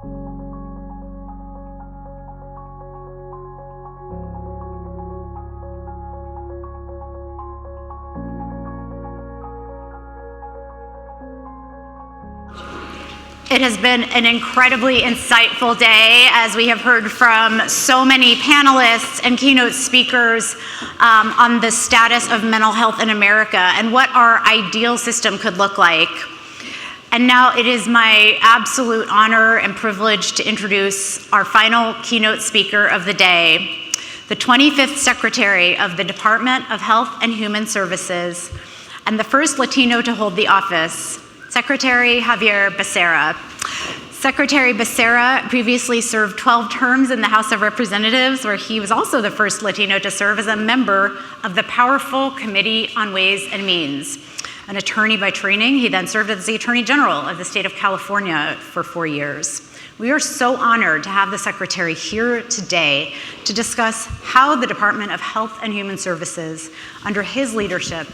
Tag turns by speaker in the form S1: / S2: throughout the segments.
S1: It has been an incredibly insightful day as we have heard from so many panelists and keynote speakers on the status of mental health in America and what our ideal system could look like. And now it is my absolute honor and privilege to introduce our final keynote speaker of the day, the 25th Secretary of the Department of Health and Human Services, and the first Latino to hold the office, Secretary Xavier Becerra. Secretary Becerra previously served 12 terms in the House of Representatives, where he was also the first Latino to serve as a member of the powerful Committee on Ways and Means. An attorney by training, he then served as the Attorney General of the state of California for 4 years. We are so honored to have the Secretary here today to discuss how the Department of Health and Human Services, under his leadership,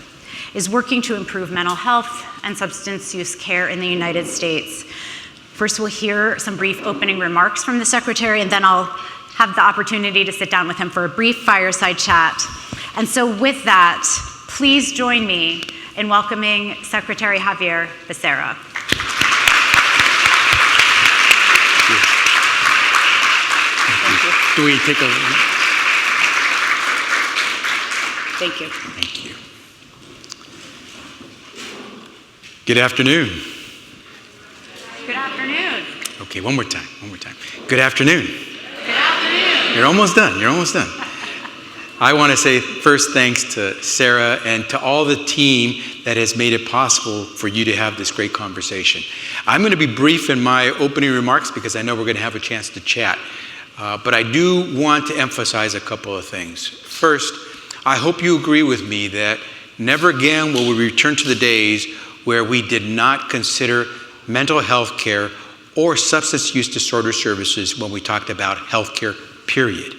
S1: is working to improve mental health and substance use care in the United States. First, we'll hear some brief opening remarks from the Secretary, and then I'll have the opportunity to sit down with him for a brief fireside chat. And so with that, please join me in welcoming Secretary Xavier Becerra. Thank you.
S2: Do we take a...
S1: Thank you.
S2: Thank you. Good afternoon.
S1: Good afternoon.
S2: Okay, one more time. Good afternoon.
S1: Good afternoon.
S2: You're almost done. I want to say first thanks to Sarah and to all the team that has made it possible for you to have this great conversation. I'm going to be brief in my opening remarks because I know we're going to have a chance to chat. But I do want to emphasize a couple of things. First, I hope you agree with me that never again will we return to the days where we did not consider mental health care or substance use disorder services when we talked about health care, period.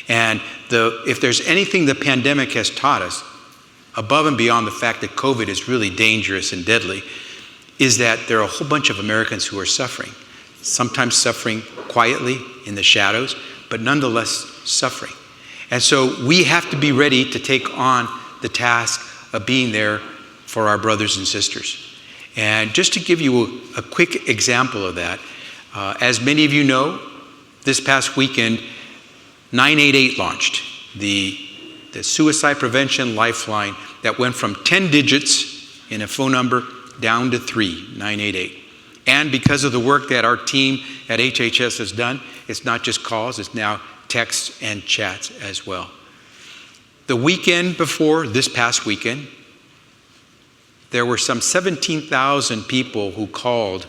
S2: And if there's anything the pandemic has taught us, above and beyond the fact that COVID is really dangerous and deadly, is that there are a whole bunch of Americans who are suffering, sometimes suffering quietly in the shadows, but nonetheless suffering. And so we have to be ready to take on the task of being there for our brothers and sisters. And just to give you a quick example of that, as many of you know, this past weekend, 988 launched, the suicide prevention lifeline that went from 10 digits in a phone number down to 3, 988. And because of the work that our team at HHS has done, it's not just calls, it's now texts and chats as well. The weekend before this past weekend, there were some 17,000 people who called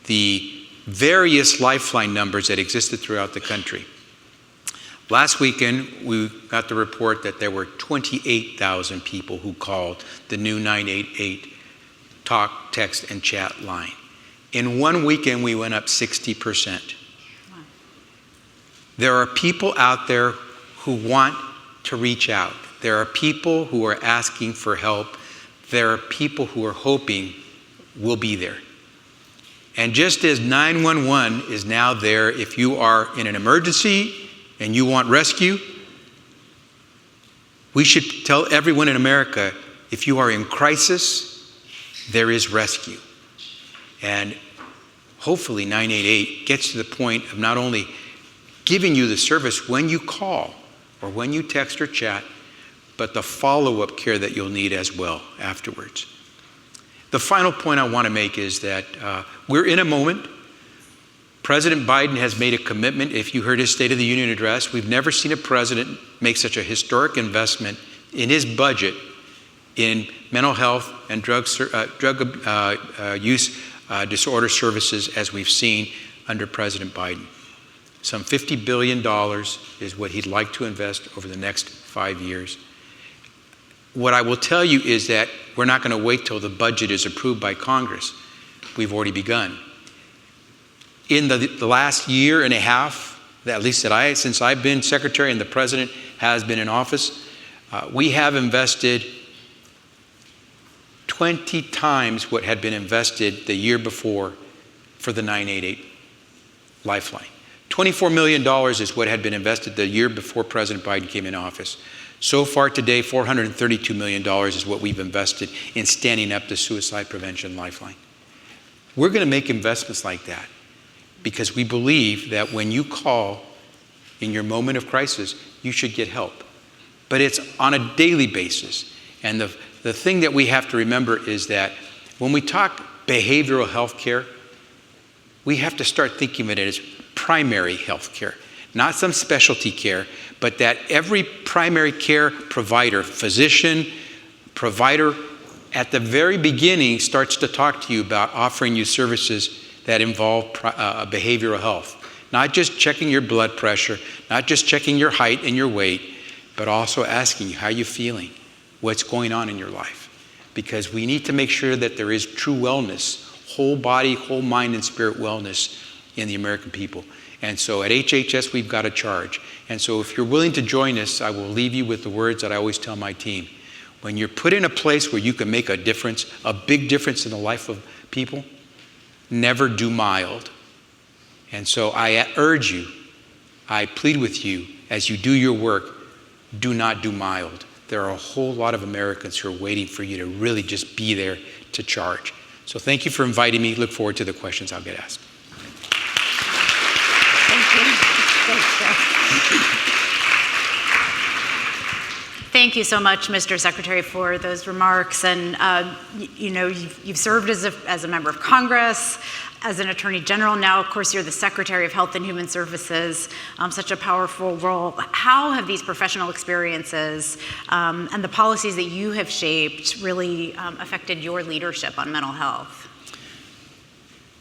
S2: the various lifeline numbers that existed throughout the country. Last weekend, we got the report that there were 28,000 people who called the new 988 talk, text, and chat line. In one weekend, we went up 60%. Wow. There are people out there who want to reach out. There are people who are asking for help. There are people who are hoping we'll be there. And just as 911 is now there if you are in an emergency and you want rescue, we should tell everyone in America, if you are in crisis, there is rescue. And hopefully 988 gets to the point of not only giving you the service when you call or when you text or chat, but the follow-up care that you'll need as well afterwards. The final point I want to make is that we're in a moment. President Biden has made a commitment. If you heard his State of the Union address, we've never seen a president make such a historic investment in his budget in mental health and drug use disorder services as we've seen under President Biden. Some $50 billion is what he'd like to invest over the next 5 years. What I will tell you is that we're not going to wait till the budget is approved by Congress. We've already begun. In the last year and a half, at least since I've been secretary and the president has been in office, we have invested 20 times what had been invested the year before for the 988. Lifeline. $24 million is what had been invested the year before President Biden came in office. So far today, $432 million is what we've invested in standing up the Suicide Prevention Lifeline. We're going to make investments like that because we believe that when you call in your moment of crisis, you should get help. But it's on a daily basis. And the thing that we have to remember is that when we talk behavioral health care, we have to start thinking of it as primary health care, not some specialty care, but that every primary care provider, physician, provider, at the very beginning starts to talk to you about offering you services that involve behavioral health. Not just checking your blood pressure, not just checking your height and your weight, but also asking you how you're feeling, what's going on in your life. Because we need to make sure that there is true wellness, whole body, whole mind and spirit wellness in the American people. And so at HHS, we've got a charge. And so if you're willing to join us, I will leave you with the words that I always tell my team. When you're put in a place where you can make a difference, a big difference in the life of people, never do mild. And so I urge you, I plead with you, as you do your work, do not do mild. There are a whole lot of Americans who are waiting for you to really just be there to charge. So thank you for inviting me. Look forward to the questions I'll get asked.
S1: Thank you. Thanks, Jeff. Thank you so much, Mr. Secretary, for those remarks. And you've served as a member of Congress, as an Attorney General. Now, of course, you're the Secretary of Health and Human Services, such a powerful role. How have these professional experiences and the policies that you have shaped really affected your leadership on mental health?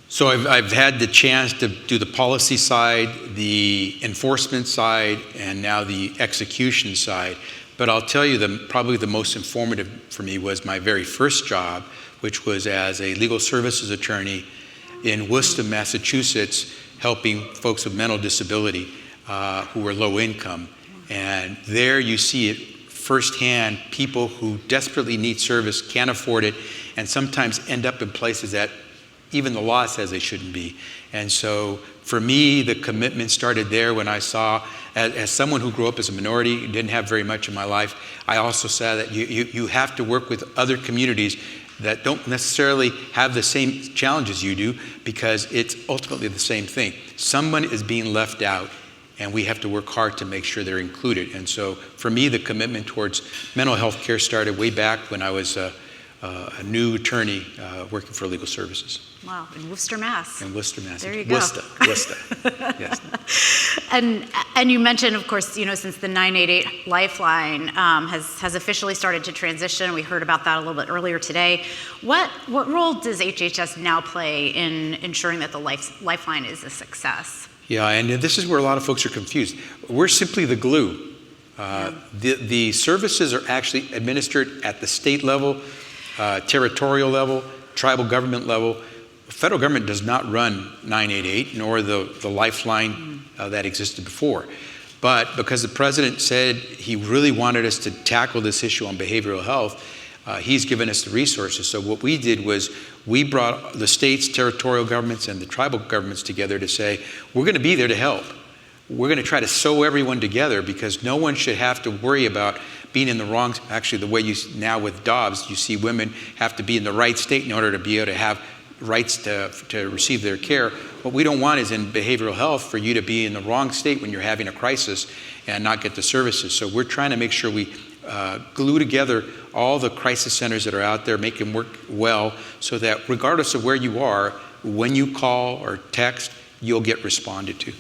S2: So I've had the chance to do the policy side, the enforcement side, and now the execution side. But I'll tell you, probably the most informative for me was my very first job, which was as a legal services attorney in Worcester, Massachusetts, helping folks with mental disability who were low income. And there you see it firsthand, people who desperately need service, can't afford it, and sometimes end up in places that even the law says they shouldn't be. And so for me, the commitment started there when I saw, as someone who grew up as a minority, didn't have very much in my life, I also saw that you have to work with other communities that don't necessarily have the same challenges you do, because it's ultimately the same thing. Someone is being left out, and we have to work hard to make sure they're included. And so for me, the commitment towards mental health care started way back when I was a new attorney working for legal services.
S1: Wow, in Worcester, Mass.
S2: In Worcester, Mass.
S1: There you go.
S2: Worcester, yes.
S1: And you mentioned, of course, since the 988 Lifeline has officially started to transition. We heard about that a little bit earlier today. What role does HHS now play in ensuring that the Lifeline is a success?
S2: Yeah, and this is where a lot of folks are confused. We're simply the glue. The services are actually administered at the state level, territorial level, tribal government level. The federal government does not run 988, nor the Lifeline that existed before. But because the president said he really wanted us to tackle this issue on behavioral health, he's given us the resources. So what we did was we brought the states, territorial governments, and the tribal governments together to say, we're going to be there to help. We're going to try to sew everyone together, because no one should have to worry about being in the wrong. Actually, the way now with Dobbs, you see women have to be in the right state in order to be able to have rights to receive their care. What we don't want is in behavioral health for you to be in the wrong state when you're having a crisis and not get the services. So we're trying to make sure we glue together all the crisis centers that are out there, make them work well, so that regardless of where you are, when you call or text, you'll get responded to.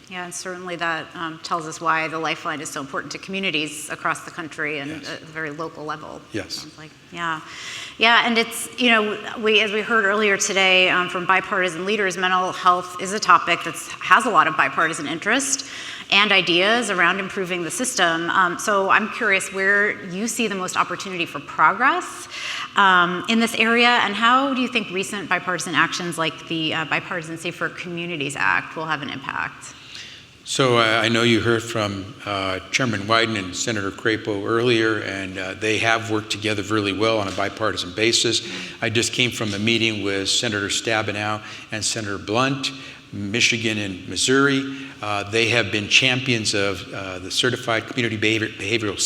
S1: Yeah, and certainly that tells us why the Lifeline is so important to communities across the country and
S2: Yes.
S1: at a very local level.
S2: Yes.
S1: Sounds like, yeah, and it's as we heard earlier today from bipartisan leaders, mental health is a topic that has a lot of bipartisan interest and ideas around improving the system. So I'm curious where you see the most opportunity for progress in this area, and how do you think recent bipartisan actions like the Bipartisan Safer Communities Act will have an impact?
S2: So I know you heard from Chairman Wyden and Senator Crapo earlier, and they have worked together really well on a bipartisan basis. I just came from a meeting with Senator Stabenow and Senator Blunt, Michigan and Missouri. They have been champions of the certified community behavioral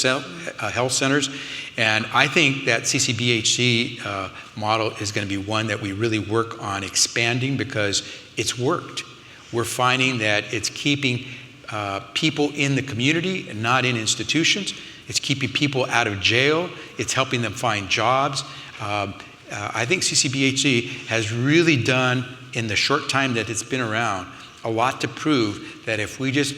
S2: health centers. And I think that CCBHC model is going to be one that we really work on expanding because it's worked. We're finding that it's keeping people in the community and not in institutions. It's keeping people out of jail. It's helping them find jobs. I think CCBHC has really done, in the short time that it's been around, a lot to prove that if we just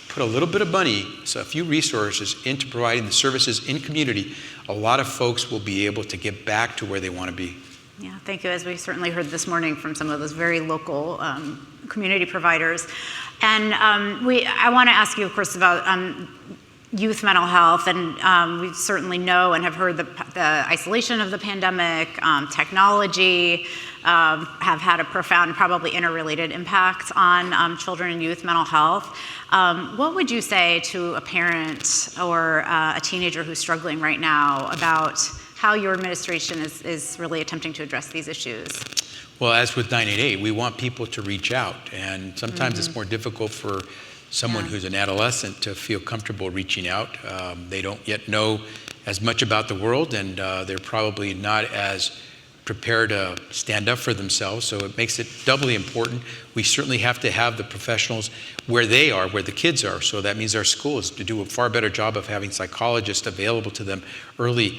S2: put a little bit of money, so a few resources, into providing the services in community, a lot of folks will be able to get back to where they want to be.
S1: Yeah, thank you. As we certainly heard this morning from some of those very local community providers. And I want to ask you, of course, about youth mental health. And we certainly know and have heard the isolation of the pandemic, technology have had a profound, probably interrelated impact on children and youth mental health. What would you say to a parent or a teenager who's struggling right now about how your administration is really attempting to address these issues?
S2: Well, as with 988, we want people to reach out, and sometimes it's more difficult for someone who's an adolescent to feel comfortable reaching out. They don't yet know as much about the world, and they're probably not as prepared to stand up for themselves, so it makes it doubly important. We certainly have to have the professionals where they are, where the kids are, so that means our schools to do a far better job of having psychologists available to them early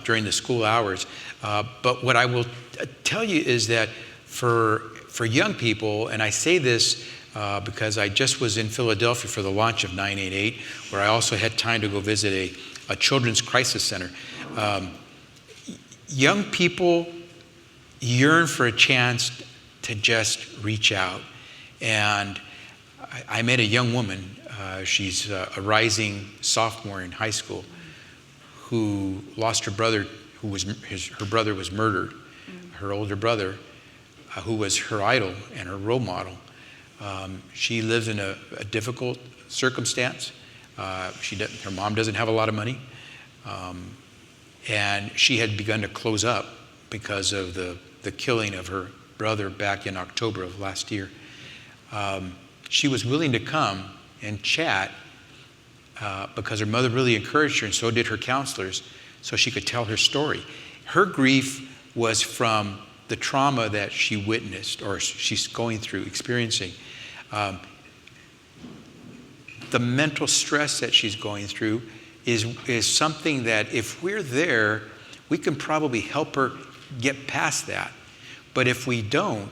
S2: during the school hours. But what I will tell you is that for young people, and I say this because I just was in Philadelphia for the launch of 988, where I also had time to go visit a children's crisis center. Young people yearn for a chance to just reach out. And I met a young woman, she's a rising sophomore in high school, who lost her brother, her brother was murdered. Her older brother, who was her idol and her role model. She lives in a difficult circumstance. Her mom doesn't have a lot of money. And she had begun to close up because of the killing of her brother back in October of last year. She was willing to come and chat because her mother really encouraged her, and so did her counselors, so she could tell her story. Her grief was from the trauma that she witnessed or she's going through, experiencing. The mental stress that she's going through is something that if we're there, we can probably help her get past that. But if we don't,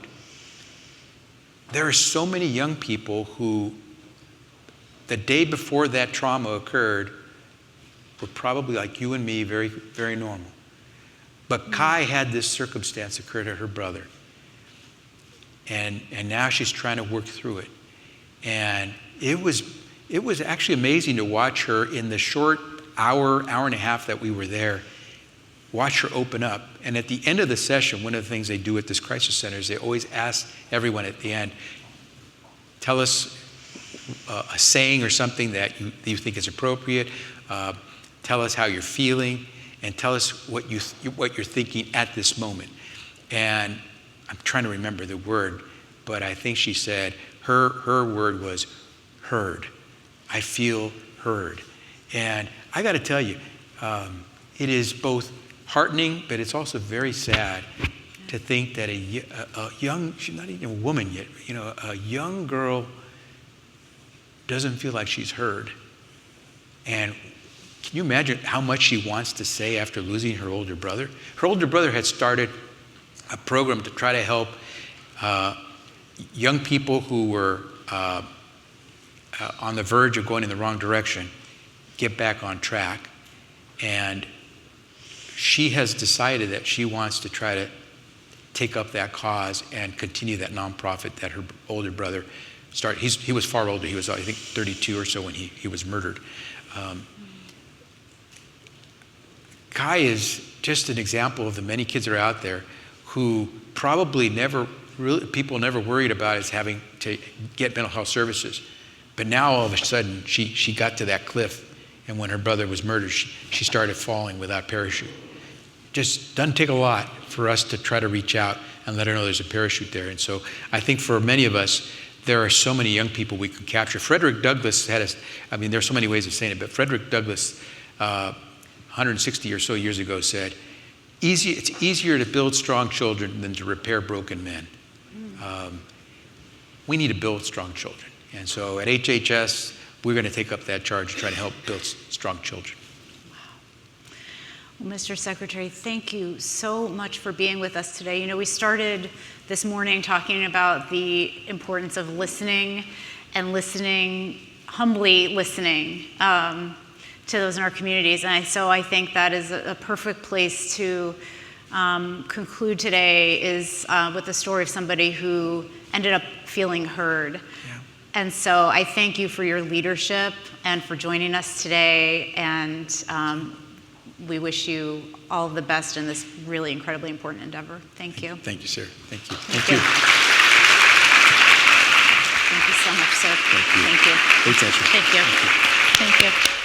S2: there are so many young people who, the day before that trauma occurred, were probably like you and me, very, very normal. But Kai had this circumstance occur to her brother. And now she's trying to work through it. And it was actually amazing to watch her in the short hour and a half that we were there, watch her open up. And at the end of the session, one of the things they do at this crisis center is they always ask everyone at the end, tell us a saying or something that you think is appropriate, tell us how you're feeling, and tell us what you're thinking at this moment. And I'm trying to remember the word, but I think she said her word was heard. I feel heard. And I got to tell you, it is both heartening, but it's also very sad to think that a young, she's not even a woman yet, a young girl doesn't feel like she's heard. And can you imagine how much she wants to say after losing her older brother? Her older brother had started a program to try to help young people who were on the verge of going in the wrong direction get back on track. And she has decided that she wants to try to take up that cause and continue that nonprofit that her older brother started. He was far older. He was, I think, 32 or so when he was murdered. Kai is just an example of the many kids that are out there who probably people never worried about as having to get mental health services. But now all of a sudden, she got to that cliff, and when her brother was murdered, she started falling without parachute. Just doesn't take a lot for us to try to reach out and let her know there's a parachute there. And so I think for many of us, there are so many young people we can capture. Frederick Douglass there's so many ways of saying it, but Frederick Douglass, 160 or so years ago said, it's easier to build strong children than to repair broken men. We need to build strong children. And so at HHS, we're going to take up that charge to try to help build strong children.
S1: Well, Mr. Secretary, thank you so much for being with us today. You know, we started this morning talking about the importance of listening and humbly listening to those in our communities. And so I think that is a perfect place to conclude today is with the story of somebody who ended up feeling heard.
S2: Yeah.
S1: And so I thank you for your leadership and for joining us today. And we wish you all the best in this really incredibly important endeavor. Thank you.
S2: Thank you, sir. Thank you.
S1: Thank you. Thank you so much, sir.
S2: Thank you.
S1: Thank you.
S2: Pay attention.
S1: Thank you. Thank you.